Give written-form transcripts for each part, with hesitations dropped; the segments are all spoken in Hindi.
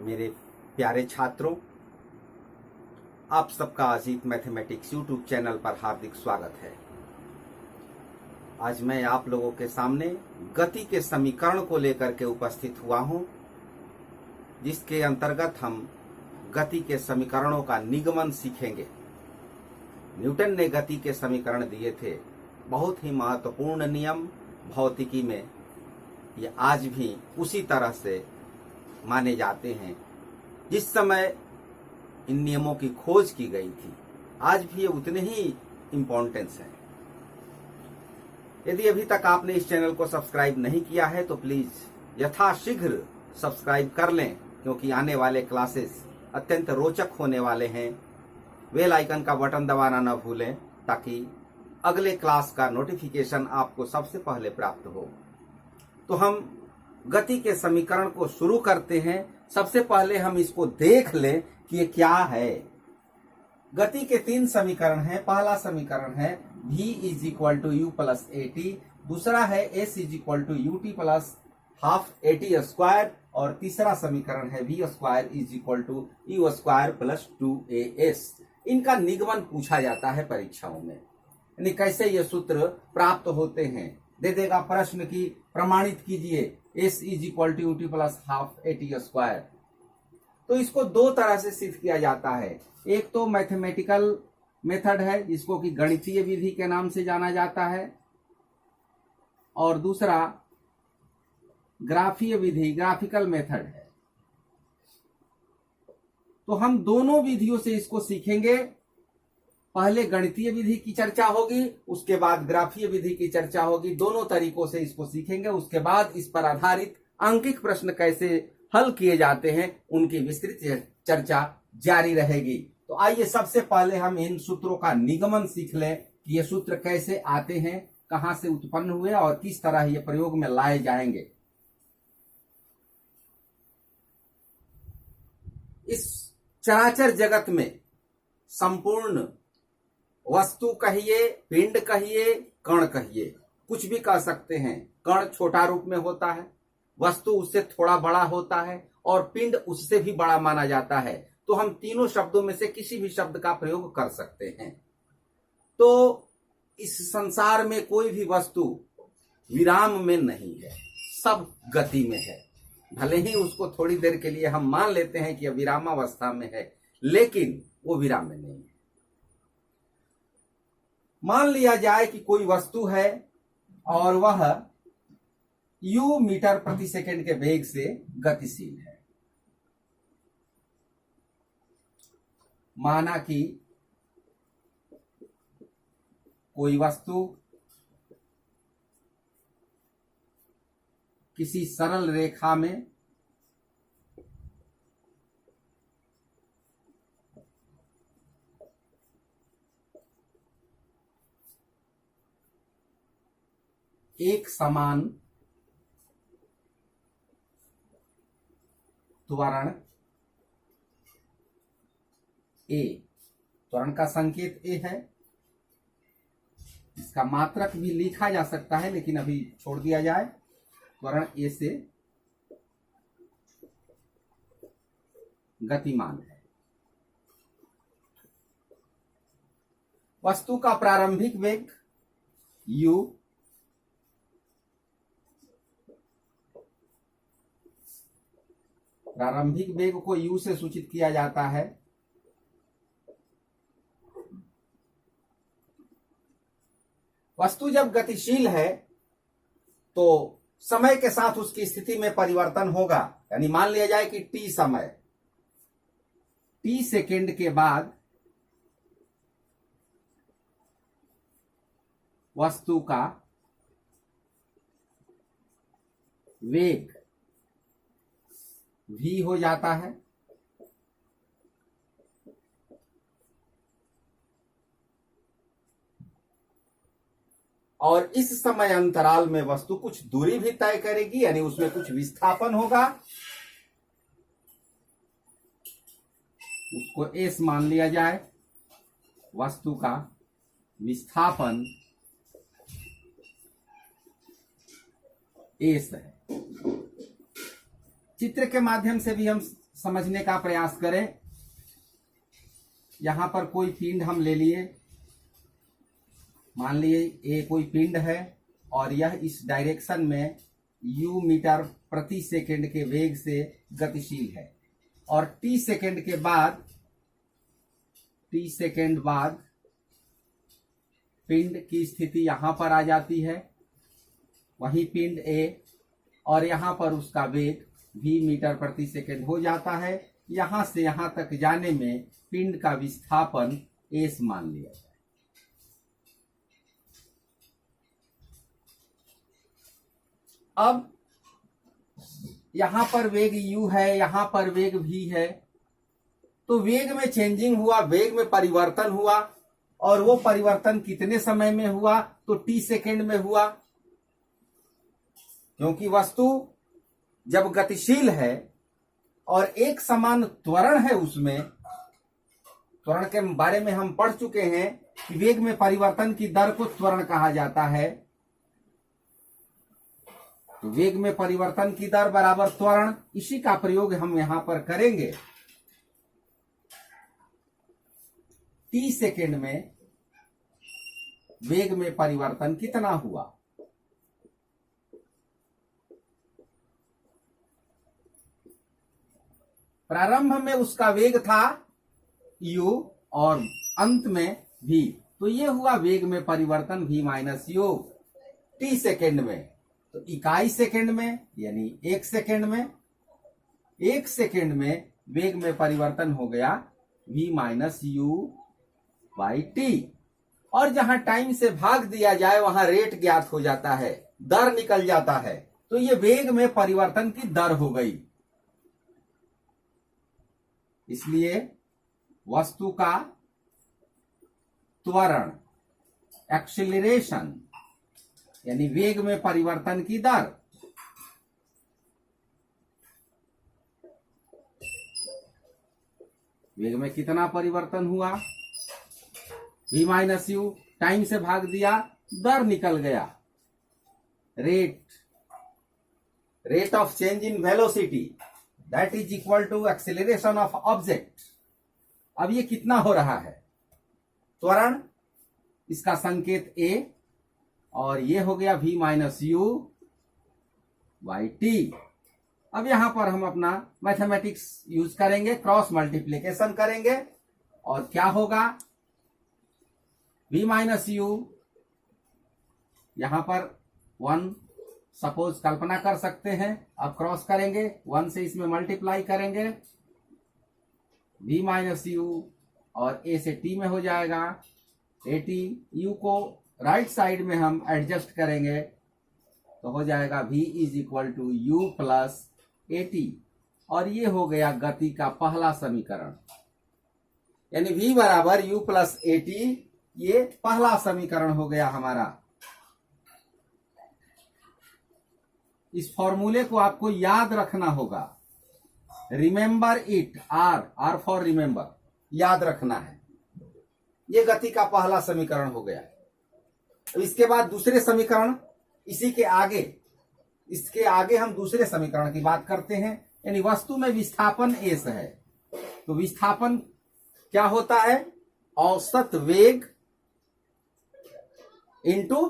मेरे प्यारे छात्रों, आप सबका अजीत मैथमेटिक्स यूट्यूब चैनल पर हार्दिक स्वागत है। आज मैं आप लोगों के सामने गति के समीकरण को लेकर के उपस्थित हुआ हूं, जिसके अंतर्गत हम गति के समीकरणों का निगमन सीखेंगे। न्यूटन ने गति के समीकरण दिए थे, बहुत ही महत्वपूर्ण नियम भौतिकी में ये आज भी उसी तरह से माने जाते हैं जिस समय इन नियमों की खोज की गई थी। आज भी ये उतने ही इम्पोर्टेंस है। यदि अभी तक आपने इस चैनल को सब्सक्राइब नहीं किया है तो प्लीज यथाशीघ्र सब्सक्राइब कर लें, क्योंकि आने वाले क्लासेस अत्यंत रोचक होने वाले हैं। बेल आइकन का बटन दबाना न भूलें ताकि अगले क्लास का नोटिफिकेशन आपको सबसे पहले प्राप्त हो। तो हम गति के समीकरण को शुरू करते हैं। सबसे पहले हम इसको देख लें कि ये क्या है। गति के तीन समीकरण हैं। पहला समीकरण है v is equal to U plus A T, दूसरा है s is equal to U T plus half A T square, और तीसरा समीकरण है v square is equal to U square plus 2as। इनका निगमन पूछा जाता है परीक्षाओं में, यानी कैसे ये सूत्र प्राप्त होते हैं। दे देगा प्रश्न की प्रमाणित कीजिए s is equal to U T plus half A T square. तो इसको दो तरह से सिद्ध किया जाता है। एक तो मैथमेटिकल मेथड है, जिसको कि गणितीय विधि के नाम से जाना जाता है, और दूसरा ग्राफीय विधि, ग्राफिकल मेथड है। तो हम दोनों विधियों से इसको सीखेंगे। पहले गणितीय विधि की चर्चा होगी, उसके बाद ग्राफीय विधि की चर्चा होगी। दोनों तरीकों से इसको सीखेंगे। उसके बाद इस पर आधारित अंकिक प्रश्न कैसे हल किए जाते हैं उनकी विस्तृत चर्चा जारी रहेगी। तो आइए सबसे पहले हम इन सूत्रों का निगमन सीख लें कि ये सूत्र कैसे आते हैं, कहां से उत्पन्न हुए और किस तरह ये प्रयोग में लाए जाएंगे। इस चराचर जगत में संपूर्ण वस्तु कहिए, पिंड कहिए, कण कहिए, कुछ भी कह सकते हैं। कण छोटा रूप में होता है, वस्तु उससे थोड़ा बड़ा होता है, और पिंड उससे भी बड़ा माना जाता है। तो हम तीनों शब्दों में से किसी भी शब्द का प्रयोग कर सकते हैं। तो इस संसार में कोई भी वस्तु विराम में नहीं है, सब गति में है। भले ही उसको थोड़ी देर के लिए हम मान लेते हैं कि विरामावस्था में है, लेकिन वो विराम में नहीं है। मान लिया जाए कि कोई वस्तु है और वह u मीटर प्रति सेकंड के वेग से गतिशील है। माना कि कोई वस्तु किसी सरल रेखा में एक समान त्वरण a, त्वरण का संकेत a है। इसका मात्रक भी लिखा जा सकता है, लेकिन अभी छोड़ दिया जाए। त्वरण a से गतिमान है। वस्तु का प्रारंभिक वेग u, प्रारंभिक वेग को u से सूचित किया जाता है। वस्तु जब गतिशील है तो समय के साथ उसकी स्थिति में परिवर्तन होगा। यानी मान लिया जाए कि t समय, t सेकेंड के बाद वस्तु का वेग v हो जाता है। और इस समय अंतराल में वस्तु कुछ दूरी भी तय करेगी, यानी उसमें कुछ विस्थापन होगा। उसको s मान लिया जाए। वस्तु का विस्थापन एस है। चित्र के माध्यम से भी हम समझने का प्रयास करें। यहां पर कोई पिंड हम ले लिए, मान लिए ये कोई पिंड है और यह इस डायरेक्शन में u मीटर प्रति सेकंड के वेग से गतिशील है और t सेकंड बाद पिंड की स्थिति यहां पर आ जाती है, वही पिंड A और यहां पर उसका वेग v मीटर प्रति सेकंड हो जाता है। यहां से यहां तक जाने में पिंड का विस्थापन s मान लिया जाए। अब यहां पर वेग u है, यहां पर वेग v है, तो वेग में चेंजिंग हुआ, वेग में परिवर्तन हुआ और वो परिवर्तन कितने समय में हुआ, तो t सेकंड में हुआ। क्योंकि वस्तु जब गतिशील है और एक समान त्वरण है, उसमें त्वरण के बारे में हम पढ़ चुके हैं कि वेग में परिवर्तन की दर को त्वरण कहा जाता है। तो वेग में परिवर्तन की दर बराबर त्वरण, इसी का प्रयोग हम यहां पर करेंगे। t सेकंड में वेग में परिवर्तन कितना हुआ, प्रारंभ में उसका वेग था u और अंत में v, तो ये हुआ वेग में परिवर्तन v minus u t second में। तो इकाई सेकंड में यानी एक सेकंड में वेग में परिवर्तन हो गया v minus u by T. और जहां टाइम से भाग दिया जाए वहां रेट ज्ञात हो जाता है, दर निकल जाता है, तो ये वेग में परिवर्तन की दर हो गई। इसलिए वस्तु का त्वरण, एक्सीलरेशन यानी वेग में परिवर्तन की दर, वेग में कितना परिवर्तन हुआ, v माइनस यू, टाइम से भाग दिया, दर निकल गया। Rate of change in velocity that is equal to acceleration of object. अब ये कितना हो रहा है, त्वरण, इसका संकेत a और ये हो गया v minus u by T. अब यहां पर हम अपना मैथमेटिक्स यूज करेंगे, क्रॉस मल्टीप्लीकेशन करेंगे और क्या होगा, v माइनस यू, यहां पर 1 सपोज कल्पना कर सकते हैं। अब क्रॉस करेंगे, 1 से इसमें मल्टीप्लाई करेंगे, v माइनस यू और a से t में हो जाएगा at। u को राइट साइड में हम एडजस्ट करेंगे तो हो जाएगा v is equal to U plus at। और ये हो गया गति का पहला समीकरण, यानी v बराबर u प्लस at, ये पहला समीकरण हो गया हमारा। इस फॉर्मूले को आपको याद रखना होगा, remember it, R for remember, याद रखना है। ये गति का पहला समीकरण हो गया। तो इसके बाद दूसरे समीकरण, इसके आगे हम दूसरे समीकरण की बात करते हैं, यानी वस्तु में विस्थापन s है, तो विस्थापन क्या होता है, औसत वेग इनटू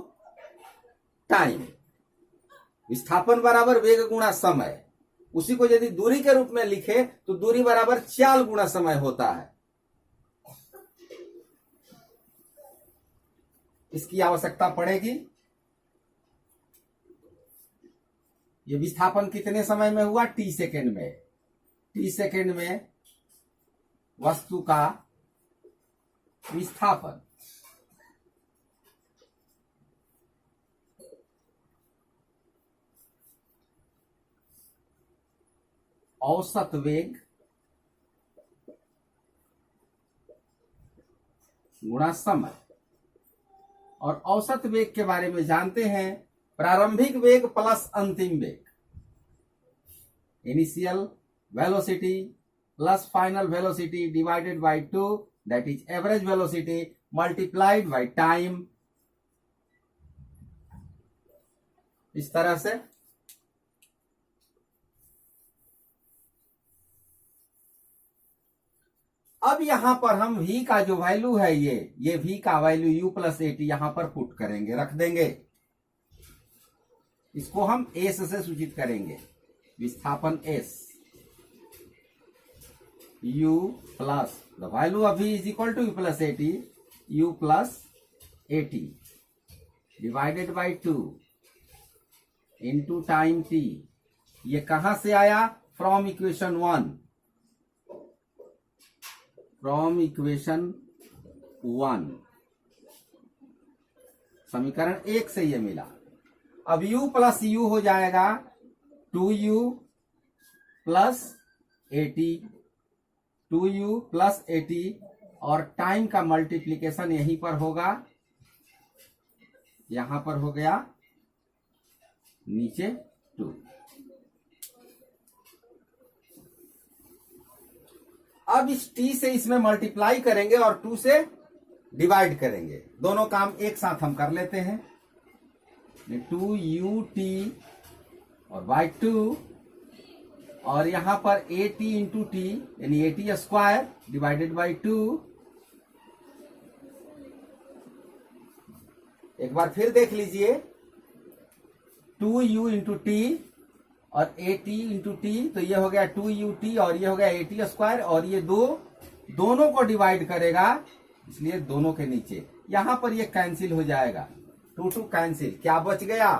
टाइम। विस्थापन बराबर वेग गुणा समय। उसी को यदि दूरी के रूप में लिखे तो दूरी बराबर चाल गुणा समय होता है। इसकी आवश्यकता पड़ेगी। ये विस्थापन कितने समय में हुआ, t सेकंड में। t सेकंड में वस्तु का विस्थापन औसत वेग गुणा समय। और औसत वेग के बारे में जानते हैं, प्रारंभिक वेग प्लस अंतिम वेग, initial velocity plus final velocity divided by 2, that is average velocity multiplied by time. इस तरह से अब यहां पर हम v का जो वैल्यू है ये v का value u plus A T यहां पर पुट करेंगे, रख देंगे। इसको हम s से सूचित करेंगे, विस्थापन s, u plus the value of v is equal to u plus A T, u plus A T divided by 2 into time t। ये कहां से आया? फ्रॉम इक्वेशन 1, फ्रॉम इक्वेशन 1, समीकरण 1 से ये मिला। अब u प्लस u हो जाएगा 2u प्लस 80, 2u प्लस 80, और टाइम का मल्टीप्लीकेशन यहीं पर होगा, यहां पर हो गया नीचे 2। अब इस t से इसमें मल्टीप्लाई करेंगे और 2 से डिवाइड करेंगे। दोनों काम एक साथ हम कर लेते हैं। 2ut और बाई 2, और यहां पर 80 इंटू टी यानी 80 स्क्वायर डिवाइडेड बाई 2। एक बार फिर देख लीजिए, 2u इंटू टी और 80 इंटू टी, तो ये हो गया 2ut और ये हो गया 80 स्क्वायर, और ये दोनों को डिवाइड करेगा, इसलिए दोनों के नीचे यहां पर ये कैंसिल हो जाएगा, 2 कैंसिल। क्या बच गया?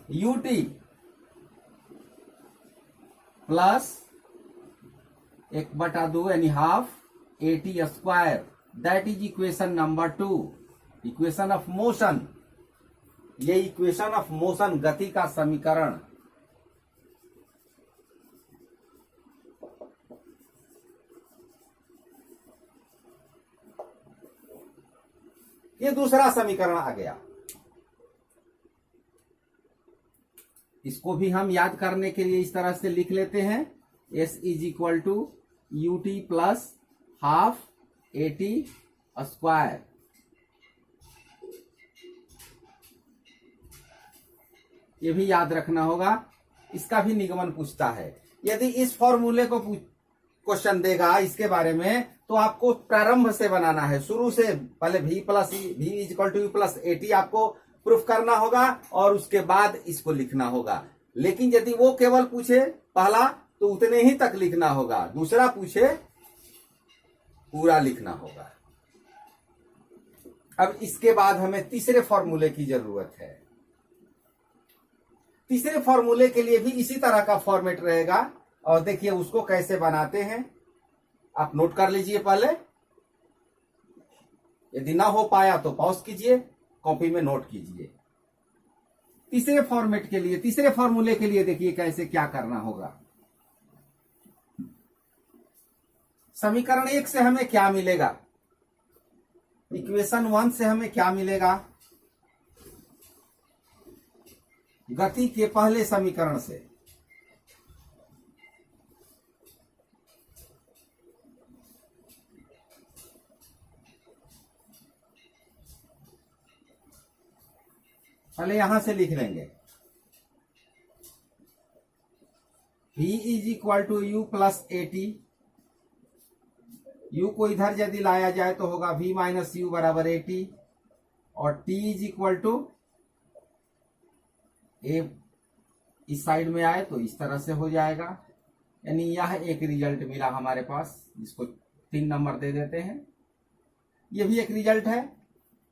ut प्लस 1/2 यानी half 80 square, that is equation number 2, equation of motion. ये इक्वेशन ऑफ मोशन, गति का समीकरण। ये दूसरा समीकरण आ गया। इसको भी हम याद करने के लिए इस तरह से लिख लेते हैं, s is equal to U T plus half 80 square. ये भी याद रखना होगा। इसका भी निगमन पूछता है। यदि इस फॉर्मूले को क्वेश्चन देगा इसके बारे में, तो आपको प्रारंभ से बनाना है, शुरू से। पहले v plus v is equal to U plus 80 आपको प्रूफ करना होगा, और उसके बाद इसको लिखना होगा। लेकिन यदि वो केवल पूछे पहला, तो उतने ही तक लिखना होगा। दूसरा पूछे, पूरा लिखना होगा। अब इसके बाद हमें तीसरे फॉर्मूले की जरूरत है। तीसरे फॉर्मूले के लिए भी इसी तरह का फॉर्मेट रहेगा, और देखिए उसको कैसे बनाते हैं आप नोट कर लीजिए पहले। यदि ना हो पाया तो पॉज कीजिए, कॉपी में नोट कीजिए। तीसरे फॉर्मेट के लिए, तीसरे फॉर्मूले के लिए देखिए कैसे क्या करना होगा। समीकरण 1 से हमें क्या मिलेगा? इक्वेशन 1 से हमें क्या मिलेगा? गति के पहले समीकरण से पहले यहां से लिख लेंगे, v is equal to U plus 80। u को इधर यदि लाया जाए तो होगा v माइनस यू बराबर 80, और t is equal to a इस साइड में आए तो इस तरह से हो जाएगा। यानी यह एक रिजल्ट मिला हमारे पास, जिसको 3 नंबर दे देते हैं। यह भी एक रिजल्ट है।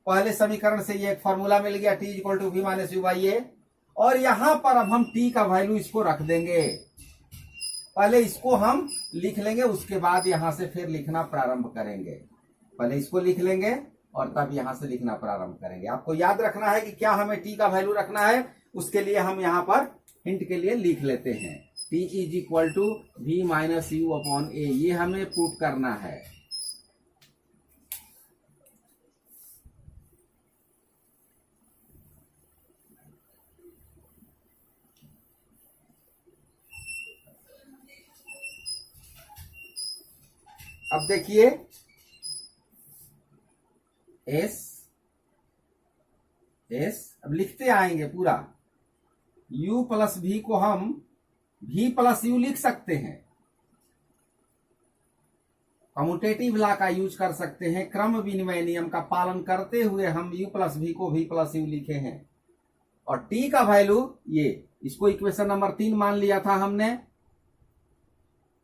पहले समीकरण से ये एक फॉर्मूला मिल गया, t equal to v minus u by a, और यहां पर अब हम t का वैल्यू इसको रख देंगे। पहले इसको हम लिख लेंगे, उसके बाद यहां से फिर लिखना प्रारंभ करेंगे। पहले इसको लिख लेंगे और तब यहां से लिखना प्रारंभ करेंगे। आपको याद रखना है कि क्या हमें t का वैल्यू रखना है। उसके लिए हम यहां पर हिंट के लिए लिख लेते हैं, t is equal to v minus u upon a. ये हमें पुट करना है। अब देखिए एस अब लिखते आएंगे पूरा। u प्लस v को हम v प्लस यू लिख सकते हैं, कम्यूटेटिव लॉ का यूज कर सकते हैं, क्रम विनिमय नियम का पालन करते हुए हम u प्लस v को v प्लस u लिखे हैं। और t का वैल्यू ये, इसको इक्वेशन नंबर 3 मान लिया था हमने,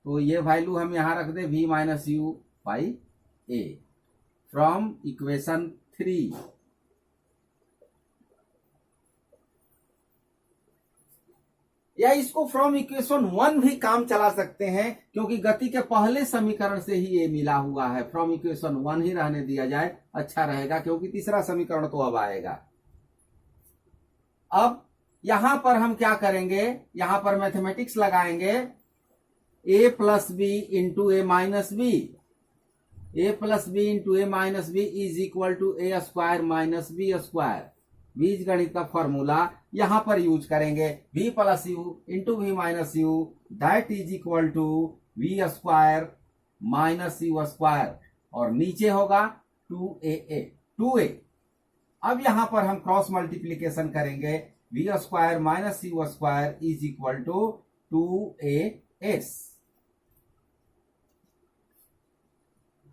तो ये वैल्यू हम यहां रख दे v minus u by a from equation 3। या इसको फ्रॉम इक्वेशन 1 भी काम चला सकते हैं, क्योंकि गति के पहले समीकरण से ही ये मिला हुआ है। फ्रॉम इक्वेशन 1 ही रहने दिया जाए, अच्छा रहेगा, क्योंकि तीसरा समीकरण तो अब आएगा। अब यहां पर हम क्या करेंगे, यहां पर मैथमेटिक्स लगाएंगे, a plus B into A minus B, A plus B into A minus B is equal to A square minus B square. बीज गणित का फॉर्मूला यहां पर यूज करेंगे, v plus U into V minus U that is equal to V square minus U square, और नीचे होगा 2a। अब यहां पर हम क्रॉस मल्टीप्लीकेशन करेंगे, V square minus U square is equal to 2as।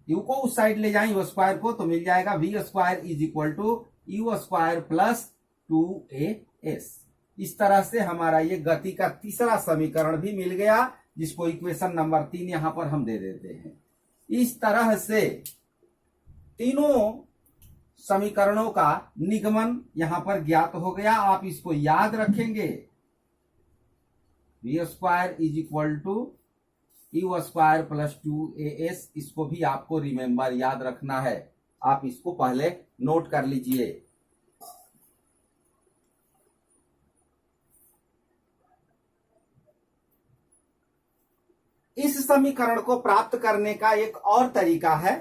You को उस साइड ले जाएं यू स्क्वायर को, तो मिल जाएगा V square is equal to U square plus 2as। इस तरह से हमारा ये गति का तीसरा समीकरण भी मिल गया, जिसको इक्वेशन नंबर 3 यहां पर हम दे देते हैं। इस तरह से तीनों समीकरणों का निगमन यहां पर ज्ञात हो गया। आप इसको याद रखेंगे, V square is equal to U square plus 2as, इसको भी आपको रिमेंबर याद रखना है। आप इसको पहले नोट कर लीजिए। इस समीकरण को प्राप्त करने का एक और तरीका है,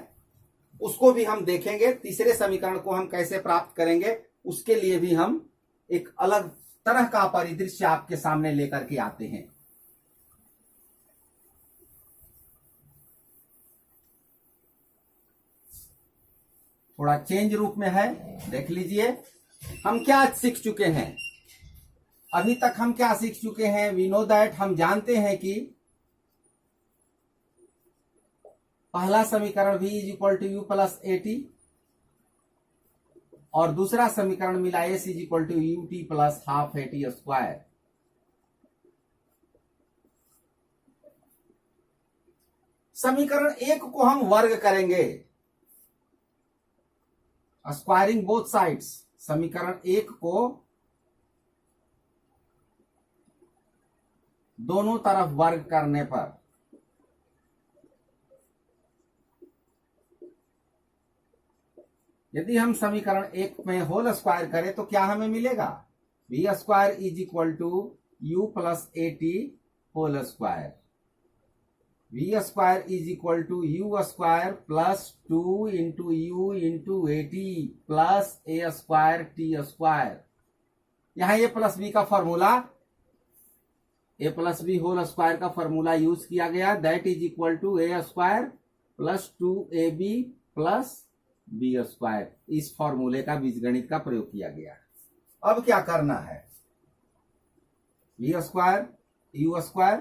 उसको भी हम देखेंगे। तीसरे समीकरण को हम कैसे प्राप्त करेंगे, उसके लिए भी हम एक अलग तरह का परिदृश्य आपके सामने लेकर के आते हैं। थोड़ा चेंज रूप में है, देख लीजिए। हम क्या सीख चुके हैं अभी तक, हम क्या सीख चुके हैं, वी नो दैट, हम जानते हैं कि पहला समीकरण v is equal to U plus at, और दूसरा समीकरण मिला s is equal to U T plus half at square. समीकरण 1 को हम वर्ग करेंगे, स्क्वायरिंग बोथ साइड्स। समीकरण 1 को दोनों तरफ वर्ग करने पर यदि हम समीकरण 1 में होल स्क्वायर करें तो क्या हमें मिलेगा, V square is equal to U plus at whole square. V square is equal to U square plus 2 into U into at plus A square T square. यहां ए प्लस बी का फॉर्मूला, A plus B whole square का फॉर्मूला यूज किया गया, that is equal to A square plus 2ab plus B square. इस फॉर्मूले का बीजगणित का प्रयोग किया गया। अब क्या करना है, वी स्क्वायर यू स्क्वायर,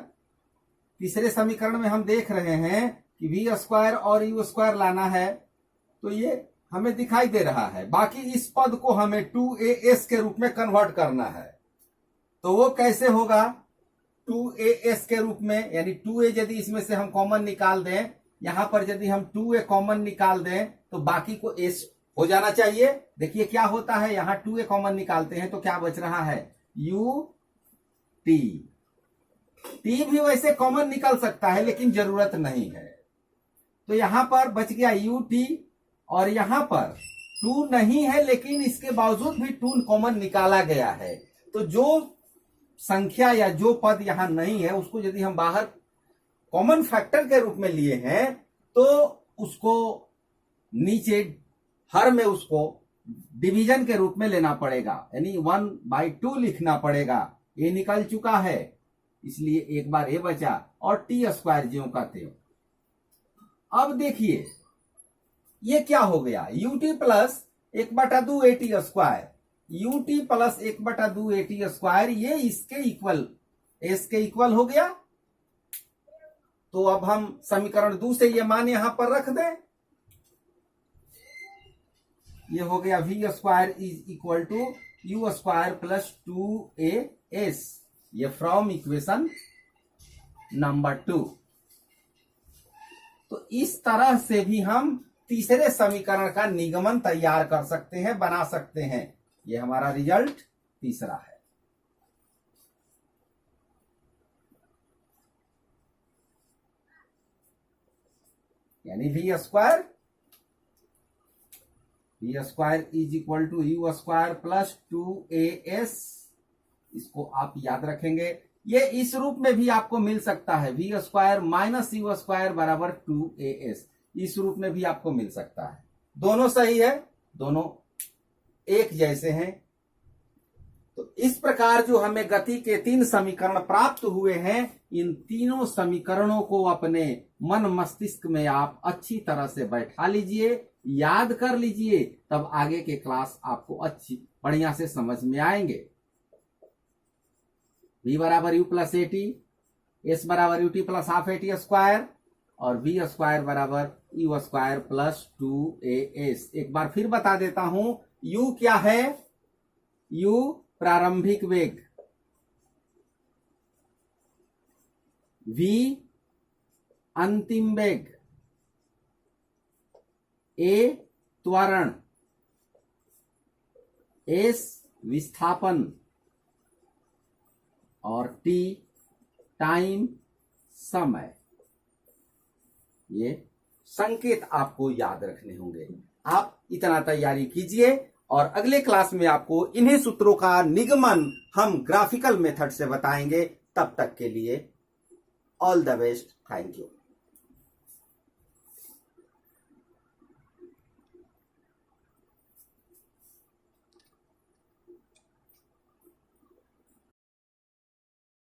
तीसरे समीकरण में हम देख रहे हैं कि वी स्क्वायर और यू स्क्वायर लाना है, तो ये हमें दिखाई दे रहा है। बाकी इस पद को हमें 2as के रूप में कन्वर्ट करना है, तो वो कैसे होगा, 2as के रूप में, यानी 2a यदि इसमें से हम कॉमन निकाल दें, यहां पर यदि हम 2a कॉमन निकाल दें तो बाकी को s हो जाना चाहिए। देखिए क्या होता है, यहां 2a कॉमन निकालते हैं तो क्या बच रहा है, u t। t भी वैसे कॉमन निकल सकता है लेकिन जरूरत नहीं है, तो यहां पर बच गया u t, और यहां पर 2 नहीं है लेकिन इसके बावजूद भी 2 कॉमन निकाला गया है। तो जो संख्या या जो पद यहां नहीं है उसको यदि हम बाहर कॉमन फैक्टर के रूप में लिए हैं तो उसको नीचे हर में उसको डिवीजन के रूप में लेना पड़ेगा, यानी 1/2 लिखना पड़ेगा। ये निकल चुका है, इसलिए एक बार ये बचा, और टी स्क्वायर ज्यों का त्यों। अब देखिए ये क्या हो गया, ut plus 1/2 at square, ut plus 1/2 at square, ये इसके इक्वल, s के इक्वल हो गया। तो अब हम समीकरण 2 से ये मान यहां पर रख दें। ये हो गया V square is equal to U square plus 2as, ये फ्रॉम इक्वेशन नंबर 2। तो इस तरह से भी हम तीसरे समीकरण का निगमन तैयार कर सकते हैं, बना सकते हैं। ये हमारा रिजल्ट तीसरा है। यानी V square is equal to U square plus 2as, इसको आप याद रखेंगे। ये इस रूप में भी आपको मिल सकता है, V square minus U square बराबर 2as, इस रूप में भी आपको मिल सकता है। दोनों सही है, दोनों एक जैसे हैं। तो इस प्रकार जो हमें गति के 3 समीकरण प्राप्त हुए हैं, इन तीनों समीकरणों को अपने मन मस्तिष्क में आप अच्छी तरह से बैठा लीजिए, याद कर लीजिए, तब आगे के क्लास आपको अच्छी बढ़िया से समझ में आएंगे। v बराबर यू प्लस ए टी, एस बराबर u T plus half A T square, और वी स्क्वायर बराबर यू स्क्वायर प्लस 2as। एक बार फिर बता देता हूं, u क्या है? u प्रारंभिक वेग, v अंतिम वेग, a त्वरण, s विस्थापन, और t टाइम समय। ये संकेत आपको याद रखने होंगे। आप इतना तैयारी कीजिए और अगले क्लास में आपको इन्हीं सूत्रों का निगमन हम ग्राफिकल मेथड से बताएंगे। तब तक के लिए all the best, thank you.